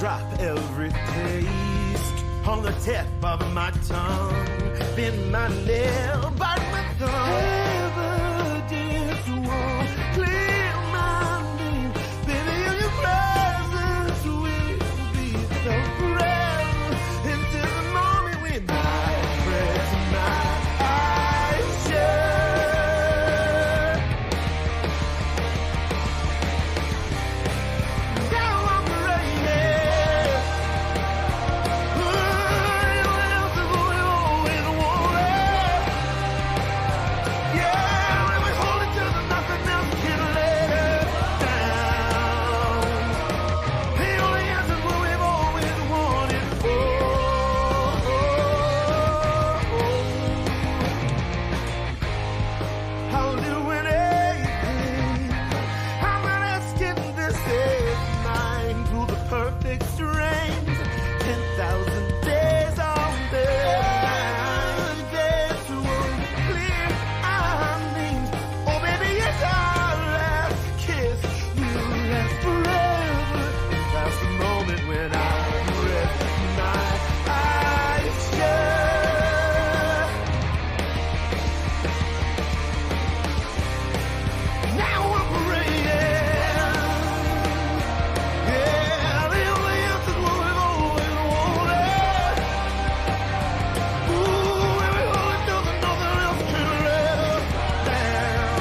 drop every taste on the tip of my tongue. Bend my nail, bite my thumb. Evidence won't clear my name. Baby, in your presence will be the breath into the moment when I press my eyes shut. Now I'm ready. What else is we always wanted? Yeah, when we hold it till there's nothing else can let us down. The only answer's what we've always wanted. I'll do anything. I'm not asking this is mine through the perfect strings. 10,000 days on the line. Days won't clear our names. Oh, baby, it's our last kiss. Will last forever. That's the moment when I rest my eyes shut. Now I'm ready. Yeah, the only answer's what we've always wanted. Ooh, when we hold it till there's nothing else can let us down.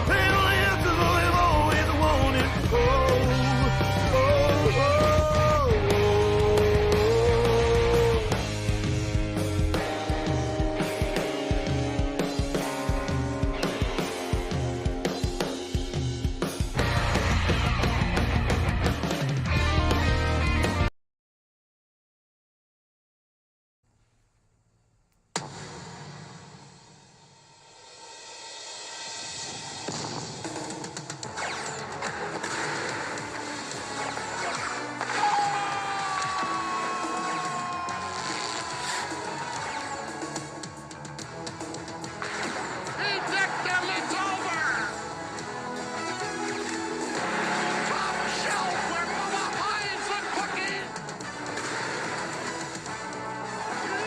The only answer's what we've always wanted. Oh, oh, oh, oh. He decked them, it's over! Top shelf where Mama hides the cookies!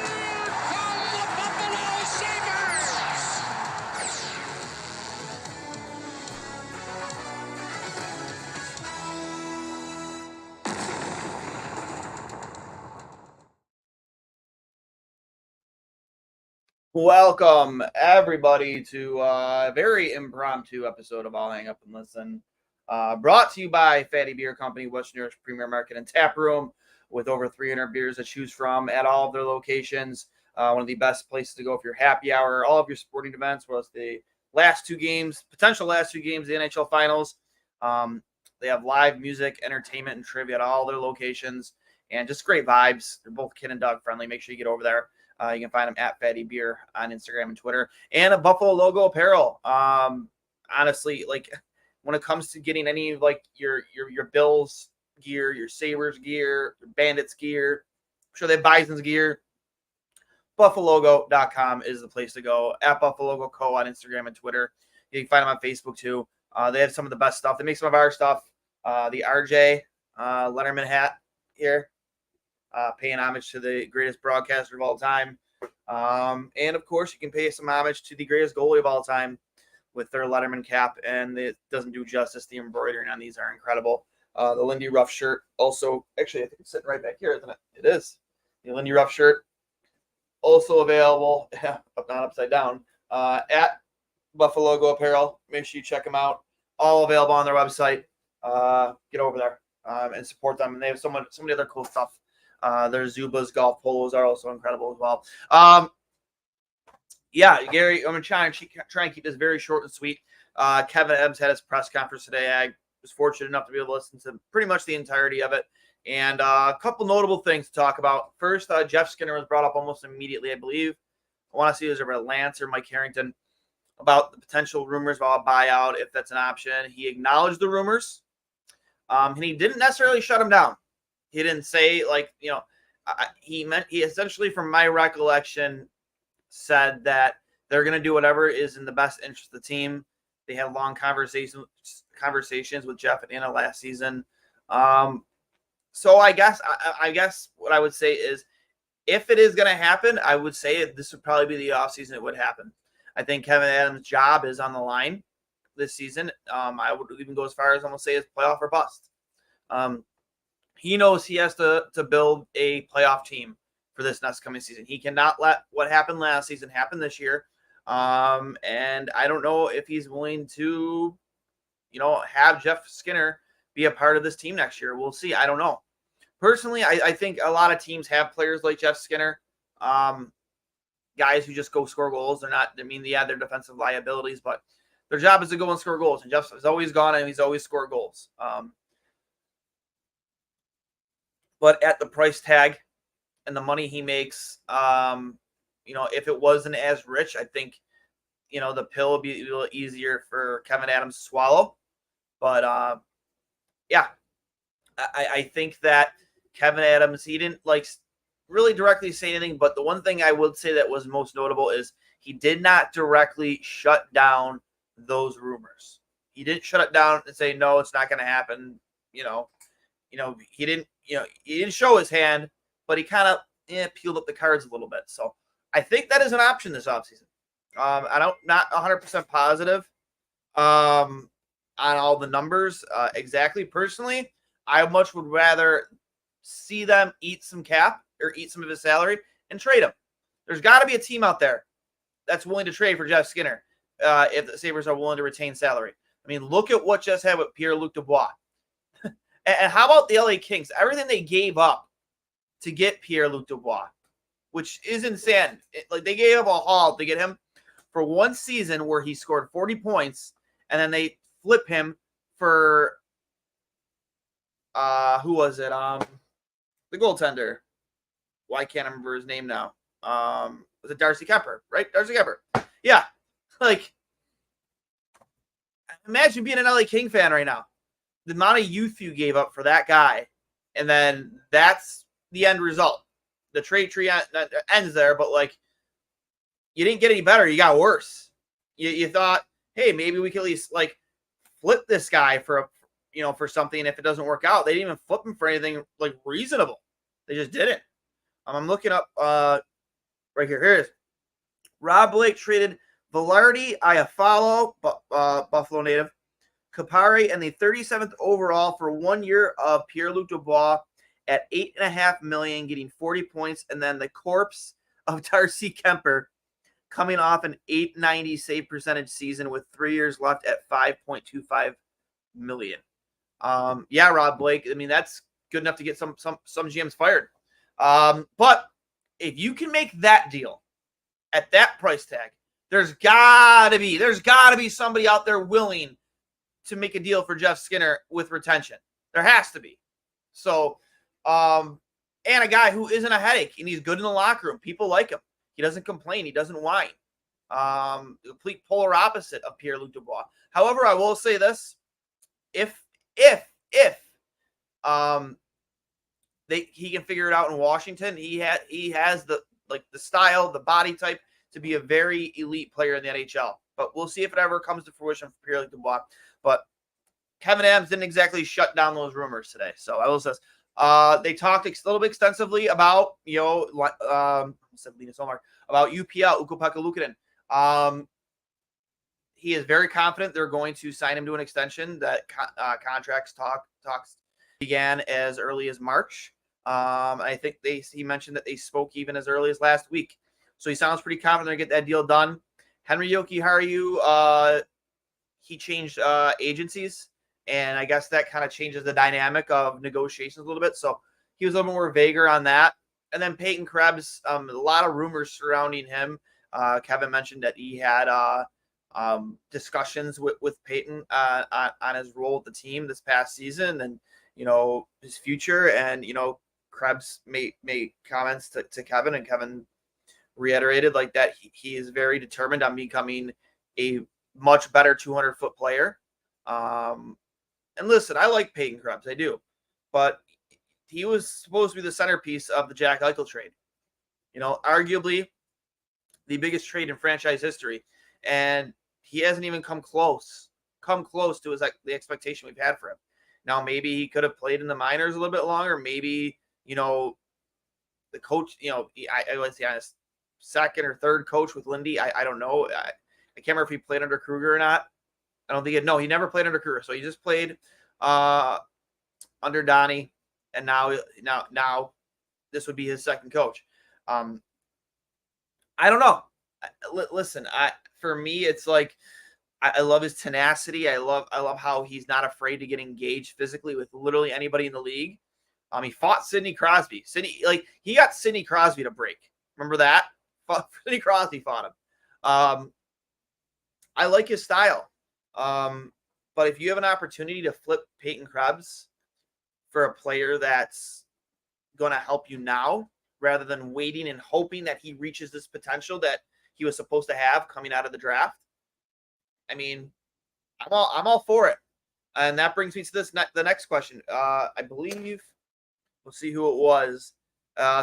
Here come the Buffalo Sabres! Welcome, everybody, to a very impromptu episode of I'll Hang Up and Listen. Brought to you by Fatty Beer Company, Western Europe's premier market and tap room, with over 300 beers to choose from at all of their locations. One of the best places to go if you're happy hour, all of your sporting events, whether it's the potential last two games of the NHL Finals. They have live music, entertainment, and trivia at all their locations, and just great vibes. They're both kid and dog friendly. Make sure you get over there. You can find them at Fatty Beer on Instagram and Twitter, and a Buffalo logo apparel. Honestly, like when it comes to getting any of like your Bills gear, your Sabres gear, your Bandits gear, I'm sure they have Bison's gear. BuffaloLogo.com is the place to go. At Buffalo Logo Co. on Instagram and Twitter. You can find them on Facebook too. They have some of the best stuff. They make some of our stuff. The RJ Letterman hat here. Paying homage to the greatest broadcaster of all time. And, of course, you can pay some homage to the greatest goalie of all time with their Letterman cap, and it doesn't do justice. The embroidery on these are incredible. The Lindy Ruff shirt also, actually, I think it's sitting right back here, isn't it? It is. The Lindy Ruff shirt also available, not upside down, at Buffalo Logo Apparel. Make sure you check them out. All available on their website. Get over there and support them. And they have so many other cool stuff. Their Zubas golf polos are also incredible as well. Yeah, Gary, I'm going to try and keep this very short and sweet. Kevyn Adams had his press conference today. I was fortunate enough to be able to listen to pretty much the entirety of it. And a couple notable things to talk about. First, Jeff Skinner was brought up almost immediately, I believe. I want to see it was over Lance or Mike Harrington about the potential rumors about a buyout, if that's an option. He acknowledged the rumors, and he didn't necessarily shut them down. He didn't say, like, you know, he essentially, from my recollection, said that they're going to do whatever is in the best interest of the team. They had long conversations with Jeff and Anna last season. So I guess what I would say is, if it is going to happen, I would say this would probably be the offseason it would happen. I think Kevyn Adams' job is on the line this season. I would even go as far as almost say it's playoff or bust. He knows he has to build a playoff team for this next coming season. He cannot let what happened last season happen this year. And I don't know if he's willing to, have Jeff Skinner be a part of this team next year. We'll see. I don't know. Personally, I think a lot of teams have players like Jeff Skinner, guys who just go score goals. They're defensive liabilities, but their job is to go and score goals. And Jeff has always gone and he's always scored goals. But at the price tag and the money he makes, if it wasn't as rich, I think, the pill would be a little easier for Kevyn Adams to swallow. But, I think that Kevyn Adams, he didn't really directly say anything, but the one thing I would say that was most notable is he did not directly shut down those rumors. He didn't shut it down and say, no, it's not going to happen. He didn't show his hand, but he kind of peeled up the cards a little bit. So I think that is an option this offseason. Not 100% positive on all the numbers exactly. Personally, I much would rather see them eat some cap or eat some of his salary and trade him. There's got to be a team out there that's willing to trade for Jeff Skinner if the Sabres are willing to retain salary. I mean, look at what just happened with Pierre-Luc Dubois. And how about the LA Kings? Everything they gave up to get Pierre-Luc Dubois, which is insane. They gave up a haul to get him for one season where he scored 40 points, and then they flip him for who was it? The goaltender. Why can't I remember his name now? Was it Darcy Kemper, right? Darcy Kemper. Yeah. Imagine being an LA King fan right now. The amount of youth you gave up for that guy, and then that's the end result. The trade tree ends there, but you didn't get any better. You got worse. You thought, hey, maybe we could at least flip this guy for something. If it doesn't work out, they didn't even flip him for anything reasonable. They just didn't. I'm looking up right here. Here it is. Rob Blake traded Velarde, Iafallo, Buffalo native, Kapari, and the 37th overall for 1 year of Pierre-Luc Dubois at $8.5 million, getting 40 points, and then the corpse of Darcy Kemper coming off an .890 save percentage season with 3 years left at $5.25 million. Rob Blake. I mean, that's good enough to get some GMs fired. But if you can make that deal at that price tag, there's gotta be somebody out there willing to make a deal for Jeff Skinner with retention. There has to be. So, and a guy who isn't a headache, and he's good in the locker room. People like him. He doesn't complain. He doesn't whine. The complete polar opposite of Pierre-Luc Dubois. However, I will say this: if he can figure it out in Washington, he has the style, the body type to be a very elite player in the NHL. But we'll see if it ever comes to fruition for Pierre-Luc Dubois. But Kevyn Adams didn't exactly shut down those rumors today. So I will say, they talked a little bit extensively about about UPL, Ukko-Pekka Luukkonen. He is very confident they're going to sign him to an extension. That contracts talks began as early as March. I think he mentioned that they spoke even as early as last week. So he sounds pretty confident to get that deal done. Henry Jokiharju, he changed agencies, and I guess that kind of changes the dynamic of negotiations a little bit. So he was a little more vaguer on that. And then Peyton Krebs, a lot of rumors surrounding him. Kevin mentioned that he had discussions with Peyton on his role with the team this past season and, his future. And, Krebs made comments to Kevin, and Kevin reiterated that he is very determined on becoming a much better 200-foot player. And listen, I like Peyton Krebs, I do, but he was supposed to be the centerpiece of the Jack Eichel trade. Arguably the biggest trade in franchise history, and he hasn't even come close to the expectation we've had for him. Now, maybe he could have played in the minors a little bit longer. Maybe, the coach, I was the honest, second or third coach with Lindy. I don't know. I can't remember if he played under Kruger or not. I don't think he never played under Kruger. So he just played under Donnie. And now this would be his second coach. I don't know. Listen, for me, it's like, I love his tenacity. I love how he's not afraid to get engaged physically with literally anybody in the league. He fought Sidney Crosby. He got Sidney Crosby to break. Remember that? Sidney Crosby fought him. I like his style. But if you have an opportunity to flip Peyton Krebs for a player that's going to help you now, rather than waiting and hoping that he reaches this potential that he was supposed to have coming out of the draft, I mean, I'm all for it. And that brings me to the next question. I believe, we'll see who it was.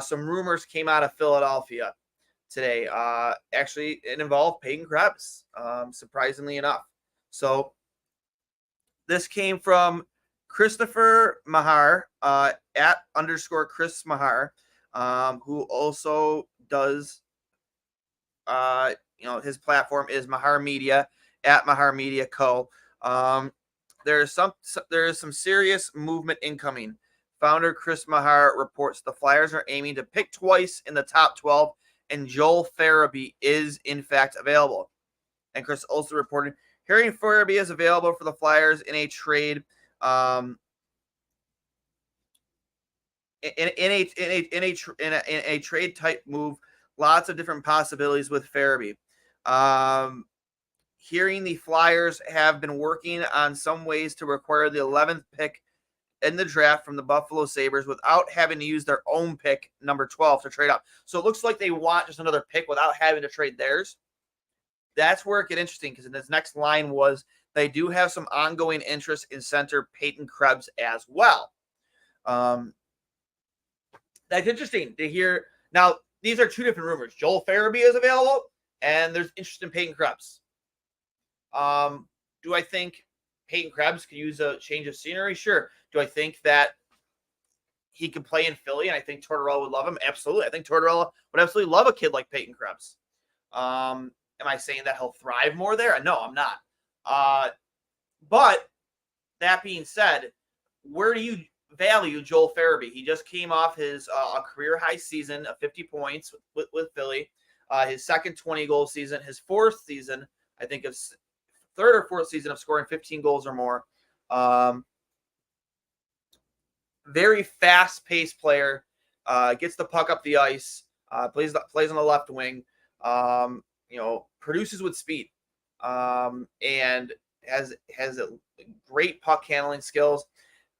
Some rumors came out of Philadelphia today. Actually, it involved Peyton Krebs, surprisingly enough. So this came from Christopher Mahar, at _Chris Mahar, who also does, his platform is Mahar Media, at Mahar Media Co. There is some serious movement incoming. Founder Chris Mahar reports the Flyers are aiming to pick twice in the top 12, and Joel Farabee is in fact available. And Chris also reported hearing Farabee is available for the Flyers in a trade. In a trade type move, lots of different possibilities with Farabee. Hearing the Flyers have been working on some ways to acquire the 11th pick in the draft from the Buffalo Sabres without having to use their own pick, number 12, to trade up. So it looks like they want just another pick without having to trade theirs. That's where it gets interesting, because in this next line was they do have some ongoing interest in center Peyton Krebs as well. That's interesting to hear. Now, these are two different rumors. Joel Farabee is available, and there's interest in Peyton Krebs. Do I think Peyton Krebs could use a change of scenery? Sure. Do I think that he could play in Philly and I think Tortorella would love him? Absolutely. I think Tortorella would absolutely love a kid like Peyton Krebs. Am I saying that he'll thrive more there? No, I'm not. But that being said, where do you value Joel Farabee? He just came off his career high season of 50 points with Philly, his second 20-goal season, his fourth season, I think, of third or fourth season of scoring 15 goals or more. Very fast-paced player, gets the puck up the ice, plays on the left wing, produces with speed, and has a great puck handling skills.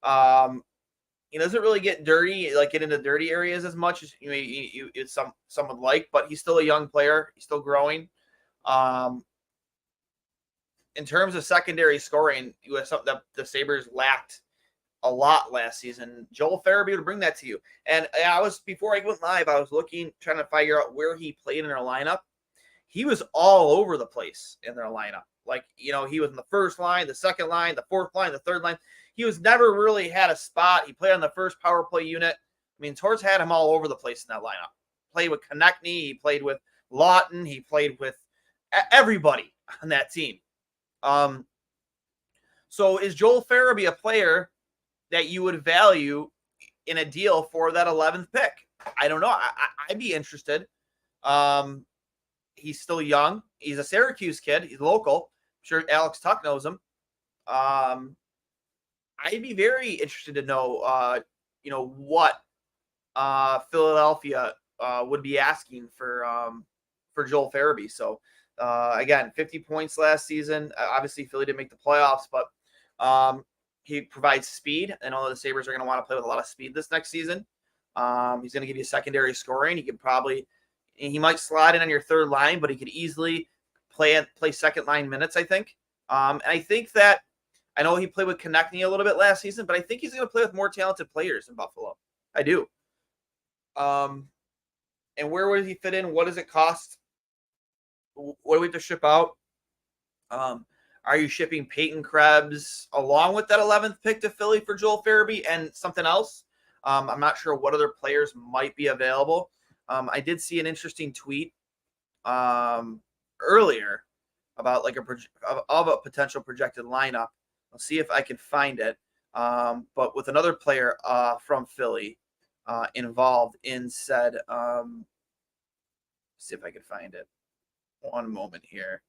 He doesn't really get into dirty areas as much as some would like, but he's still a young player. He's still growing. In terms of secondary scoring, you have something that the Sabres lacked a lot last season. Joel Farabee would bring that to you. And before I went live, I was trying to figure out where he played in their lineup. He was all over the place in their lineup. He was in the first line, the second line, the fourth line, the third line. He was never really had a spot. He played on the first power play unit. I mean, Torts had him all over the place in that lineup. Played with Konechny. He played with Lawton. He played with everybody on that team. So is Joel Farabee a player that you would value in a deal for that 11th pick? I don't know. I'd be interested. He's still young. He's a Syracuse kid. He's local. I'm sure Alex Tuck knows him. I'd be very interested to know, what Philadelphia would be asking for Joel Farabee. So, again, 50 points last season. Obviously, Philly didn't make the playoffs, but he provides speed. I know the Sabres are going to want to play with a lot of speed this next season. He's going to give you secondary scoring. He might slide in on your third line, but he could easily play second line minutes, I think. And I think that I know he played with Konechny a little bit last season, but I think he's going to play with more talented players in Buffalo. I do. And where would he fit in? What does it cost? What do we have to ship out? Are you shipping Peyton Krebs along with that 11th pick to Philly for Joel Farabee and something else? I'm not sure what other players might be available. I did see an interesting tweet earlier about like a potential projected lineup. I'll see if I can find it. But with another player from Philly involved in said, see if I can find it. One moment here.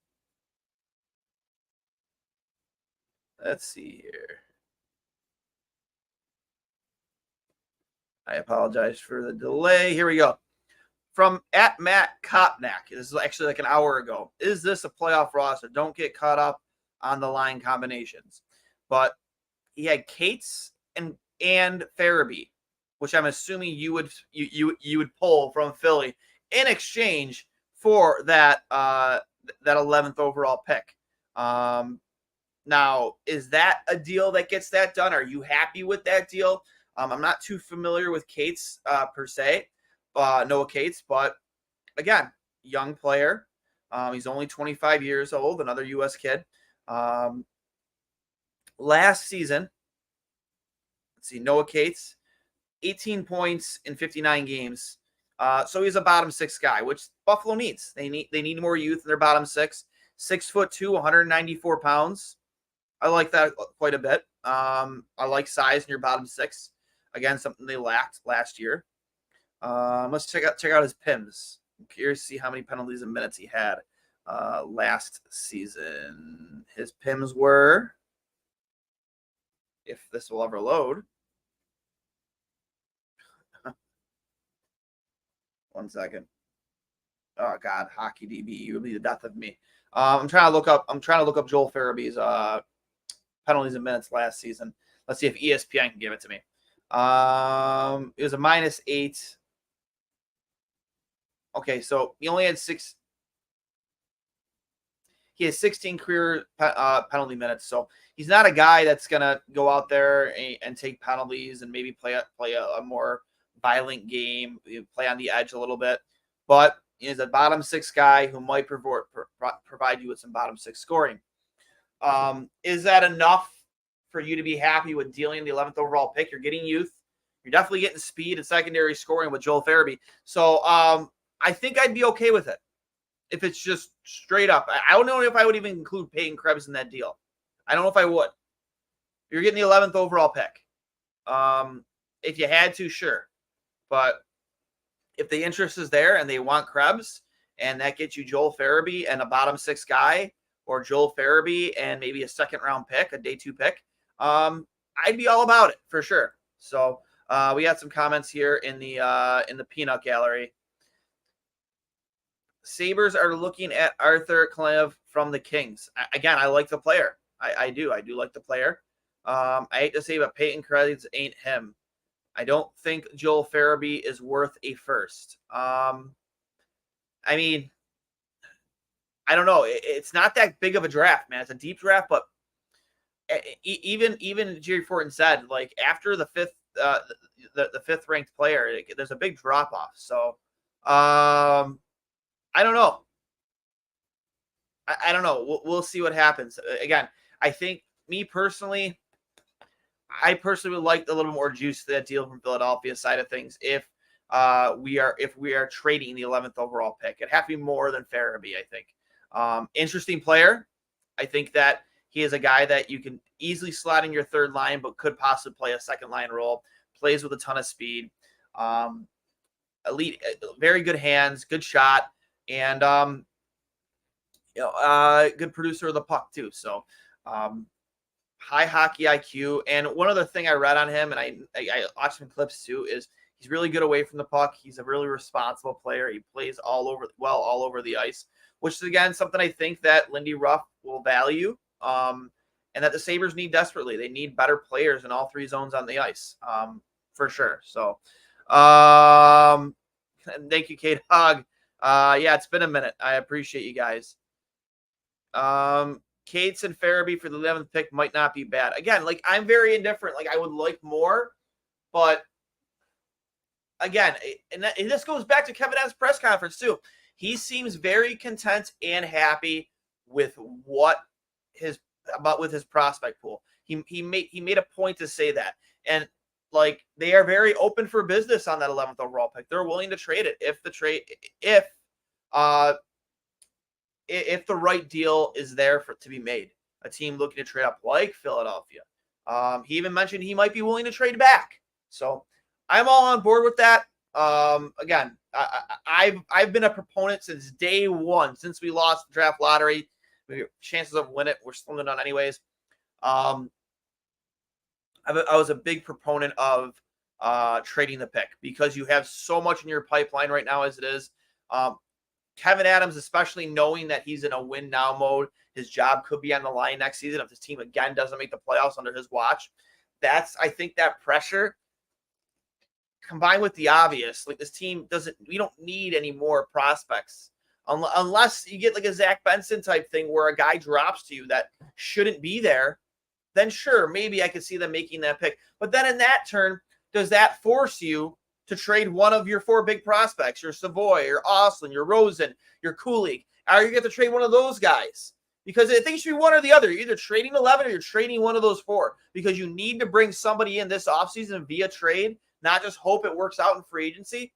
Let's see here. I apologize for the delay. Here we go. From at Matt Kopnak. This is actually like an hour ago. Is this a playoff roster? Don't get caught up on the line combinations. But he had Cates and Farabee, which I'm assuming you would pull from Philly in exchange for that 11th overall pick. Now, is that a deal that gets that done? Are you happy with that deal? I'm not too familiar with Cates per se, Noah Cates, but again, young player. He's only 25 years old, another U.S. kid. Last season, let's see, Noah Cates, 18 points in 59 games. So he's a bottom six guy, which Buffalo needs. They need more youth in their bottom six. 6'2", 194 pounds. I like that quite a bit. I like size in your bottom six. Again, something they lacked last year. Let's check out his PIMs. I'm curious to see how many penalties and minutes he had last season. His PIMs were, if this will ever load. 1 second. Oh God, Hockey DB, you would be the death of me. I'm trying to look up Joel Farabee's penalties and minutes last season. Let's see if ESPN can give it to me. It was a -8. Okay, so he only had 6. He has 16 career penalty minutes, so he's not a guy that's gonna go out there and take penalties and maybe play a more violent game, play on the edge a little bit. But he's a bottom six guy who might provide you with some bottom six scoring. Is that enough for you to be happy with dealing the 11th overall pick? You're getting youth. You're definitely getting speed and secondary scoring with Joel Farabee. So I think I'd be okay with it if it's just straight up. I don't know if I would even include Peyton Krebs in that deal. I don't know if I would. You're getting the 11th overall pick. If you had to, sure. But if the interest is there and they want Krebs and that gets you Joel Farabee and a bottom six guy, or Joel Farabee and maybe a second round pick, a day 2 pick, I'd be all about it for sure. So we got some comments here in the peanut gallery. Sabres are looking at Arthur Klev from the Kings. Again, I like the player. I do like the player. I hate to say, but Peyton Krebs ain't him. I don't think Joel Farabee is worth a first. I mean, I don't know. It's not that big of a draft, man. It's a deep draft, but even Jerry Fortin said, like, after the fifth ranked player, there's a big drop off. So I don't know. I don't know. We'll see what happens. Again, I think I personally would like a little more juice to that deal from Philadelphia side of things. If we are trading the 11th overall pick, it'd have to be more than Farabee, I think. Interesting player. I think that he is a guy that you can easily slot in your third line, but could possibly play a second line role. Plays with a ton of speed. Elite, very good hands, good shot, and good producer of the puck too. So high hockey IQ. And one other thing I read on him, and I watched some clips too, is he's really good away from the puck. He's a really responsible player. He plays all over the ice, which is, again, something I think that Lindy Ruff will value, and that the Sabres need desperately. They need better players in all three zones on the ice, for sure. So thank you, Kate Hogg. Yeah, it's been a minute. I appreciate you guys. Cates and Farabee for the 11th pick might not be bad. Again, like, I'm very indifferent. Like, I would like more, but again, and this goes back to Kevyn Adams' press conference too. He seems very content and happy with what with his prospect pool. He made a point to say that, and like they are very open for business on that 11th overall pick. They're willing to trade it if the right deal is there to be made. A team looking to trade up like Philadelphia. He even mentioned he might be willing to trade back. So I'm all on board with that. Again, I've been a proponent since day one, since we lost the draft lottery. Chances of win it were slim down anyways. I was a big proponent of trading the pick because you have so much in your pipeline right now as it is. Kevyn Adams, especially knowing that he's in a win now mode, his job could be on the line next season if this team again doesn't make the playoffs under his watch. I think that pressure combined with the obvious, like this team we don't need any more prospects unless you get like a Zach Benson type thing where a guy drops to you that shouldn't be there. Then sure, maybe I could see them making that pick. But then in that turn, does that force you to trade one of your 4 big prospects, your Savoy, your Austin, your Rosen, your Kulig? Are you going to trade one of those guys? Because I think it should be one or the other. You're either trading 11 or you're trading one of those 4 because you need to bring somebody in this offseason via trade, not just hope it works out in free agency.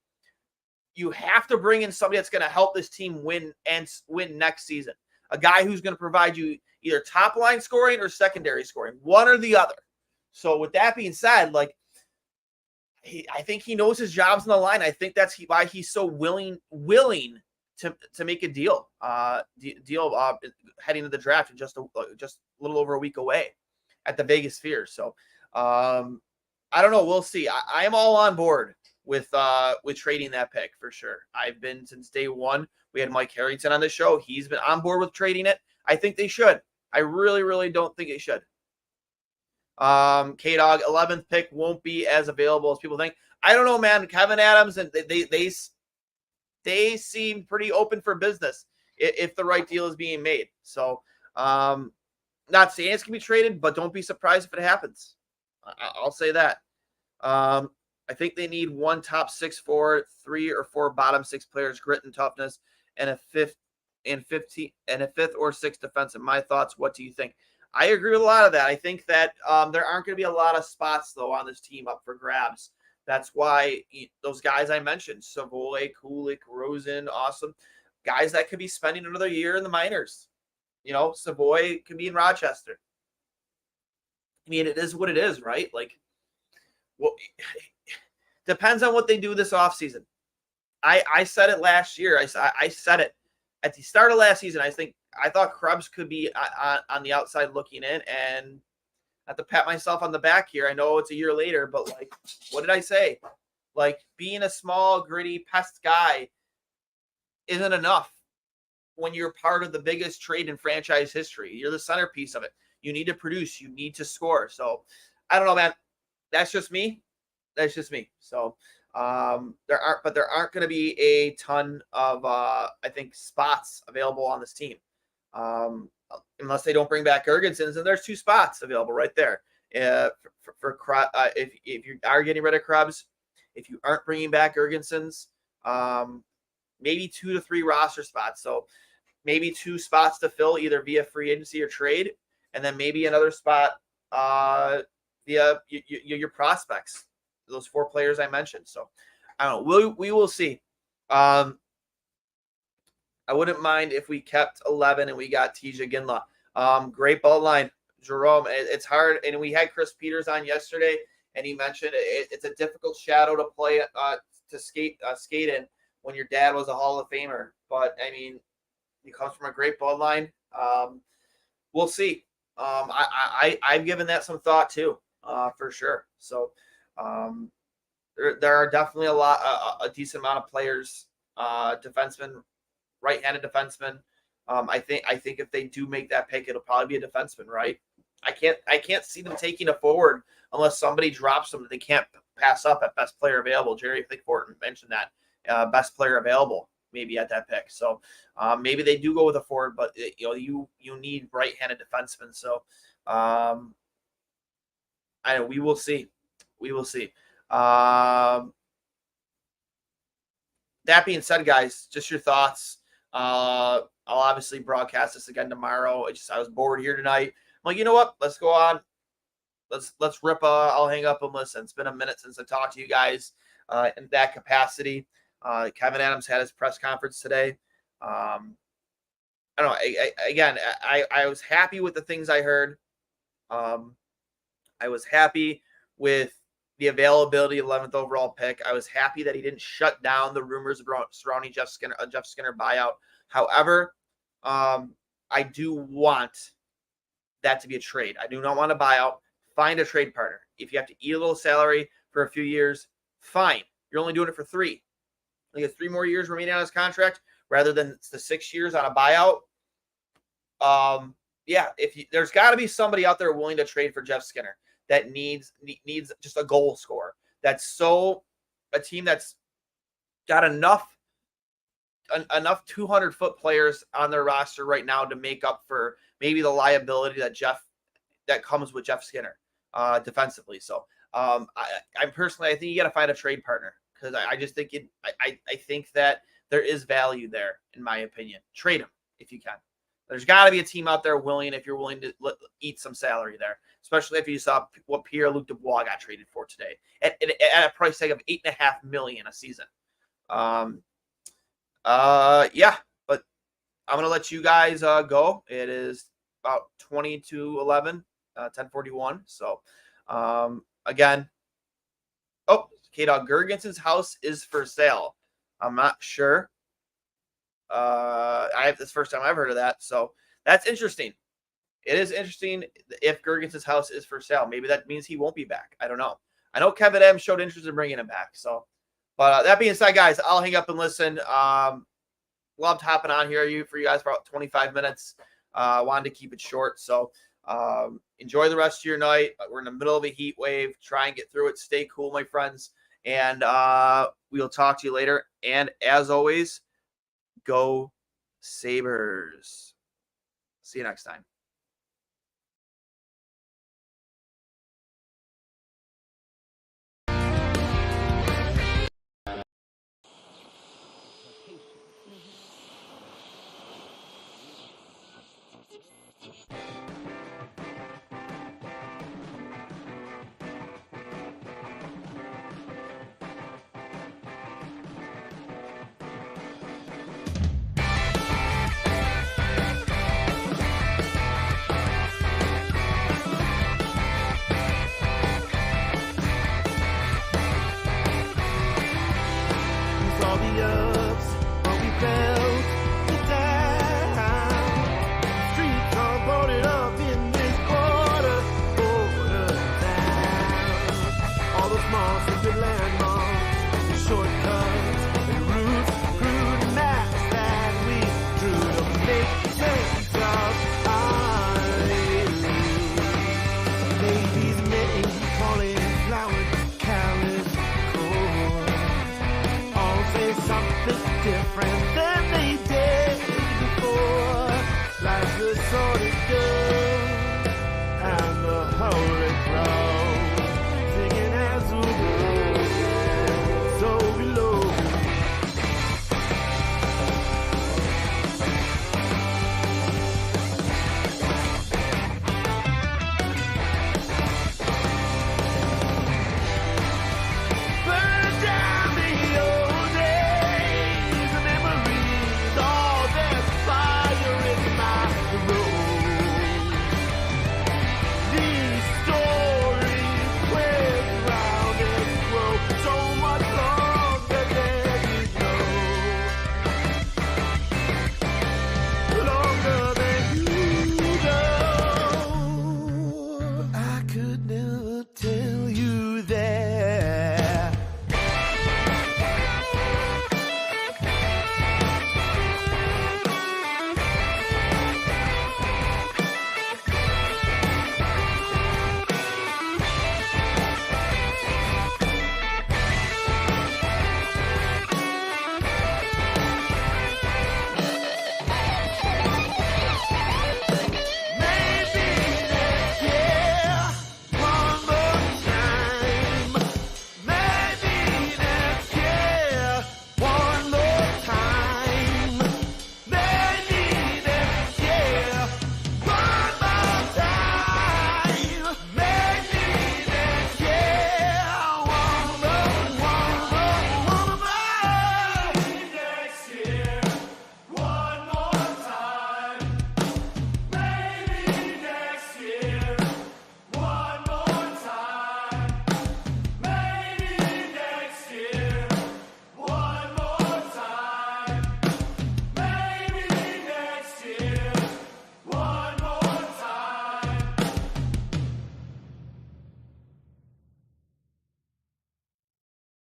You have to bring in somebody that's going to help this team win next season. A guy who's going to provide you either top line scoring or secondary scoring, one or the other. So with that being said, like, I think he knows his job's on the line. I think that's why he's so willing to make a deal heading to the draft and just a little over a week away at the Vegas Sphere. So I don't know. We'll see. I am all on board with trading that pick for sure. I've been since day one. We had Mike Harrington on the show. He's been on board with trading it. I think they should. I really, really don't think it should. K-Dog, 11th pick won't be as available as people think. I don't know, man. Kevyn Adams, and they seem pretty open for business if the right deal is being made. So, not saying it's going to be traded, but don't be surprised if it happens. I'll say that. I think they need 1 top 6 forward, 3 or 4 bottom 6 players, grit and toughness, and a fifth or sixth defensive. My thoughts. What do you think? I agree with a lot of that. I think that there aren't going to be a lot of spots, though, on this team up for grabs. That's why those guys I mentioned, Savoy, Kulik, Rosen, Awesome, guys that could be spending another year in the minors. You know, Savoy could be in Rochester. I mean, it is what it is, right? Like, well, depends on what they do this offseason. I said it last year. I said it at the start of last season. I thought Krebs could be on the outside looking in, and I have to pat myself on the back here. I know it's a year later, but like, what did I say? Like, being a small, gritty pest guy isn't enough when you're part of the biggest trade in franchise history. You're the centerpiece of it. You need to produce. You need to score. So, I don't know, man. That's just me. So, there aren't going to be a ton of I think spots available on this team. Unless they don't bring back Ergensons, and there's 2 spots available right there. If you are getting rid of Krebs, if you aren't bringing back Ergensons, maybe 2 to 3 roster spots. So maybe 2 spots to fill either via free agency or trade, and then maybe another spot via your prospects. Those 4 players I mentioned. So I don't know. We will see. I wouldn't mind if we kept 11 and we got TJ Ginla. Great ball line, Jerome. It's hard, and we had Chris Peters on yesterday, and he mentioned it's a difficult shadow to play to skate in when your dad was a Hall of Famer. But I mean, he comes from a great bloodline. We'll see. I've given that some thought too, for sure. So there are definitely a decent amount of players, defensemen. Right-handed defenseman. I think if they do make that pick, it'll probably be a defenseman, right? I can't see them taking a forward unless somebody drops them that they can't pass up at best player available. Jerry Thornton mentioned that best player available maybe at that pick. So maybe they do go with a forward, but you need right-handed defensemen. So we will see. That being said, guys, just your thoughts. I'll obviously broadcast this again tomorrow. I was bored here tonight. I'm like, you know what? Let's go on. Let's rip. I'll hang up and listen. It's been a minute since I talked to you guys in that capacity. Kevyn Adams had his press conference today. I don't know. I was happy with the things I heard. I was happy with the availability of 11th overall pick. I was happy that he didn't shut down the rumors surrounding Jeff Skinner buyout. However, I do want that to be a trade. I do not want a buyout. Find a trade partner. If you have to eat a little salary for a few years, fine. You're only doing it for 3. He has 3 more years remaining on his contract rather than the 6 years on a buyout. There's got to be somebody out there willing to trade for Jeff Skinner that needs just a goal scorer. That's a team that's got enough 200-foot players on their roster right now to make up for maybe the liability that comes with Jeff Skinner defensively. So I think you got to find a trade partner, because I just think I think that there is value there, in my opinion. Trade him if you can. There's got to be a team out there if you're willing to eat some salary there, especially if you saw what Pierre-Luc Dubois got traded for today at a price tag of $8.5 million a season. But I'm going to let you guys go. It is about 20-11, 10:41. So, again, K-Dog Gergenson's house is for sale. I'm not sure. This is the first time I've heard of that. So that's interesting. It is interesting if Gergenson's house is for sale. Maybe that means he won't be back. I don't know. I know Kevyn Adams showed interest in bringing him back. So, but that being said, guys, I'll hang up and listen. Loved hopping on here for you guys for about 25 minutes. Wanted to keep it short. So enjoy the rest of your night. We're in the middle of a heat wave. Try and get through it. Stay cool, my friends. And we'll talk to you later. And as always, go Sabres. See you next time. All the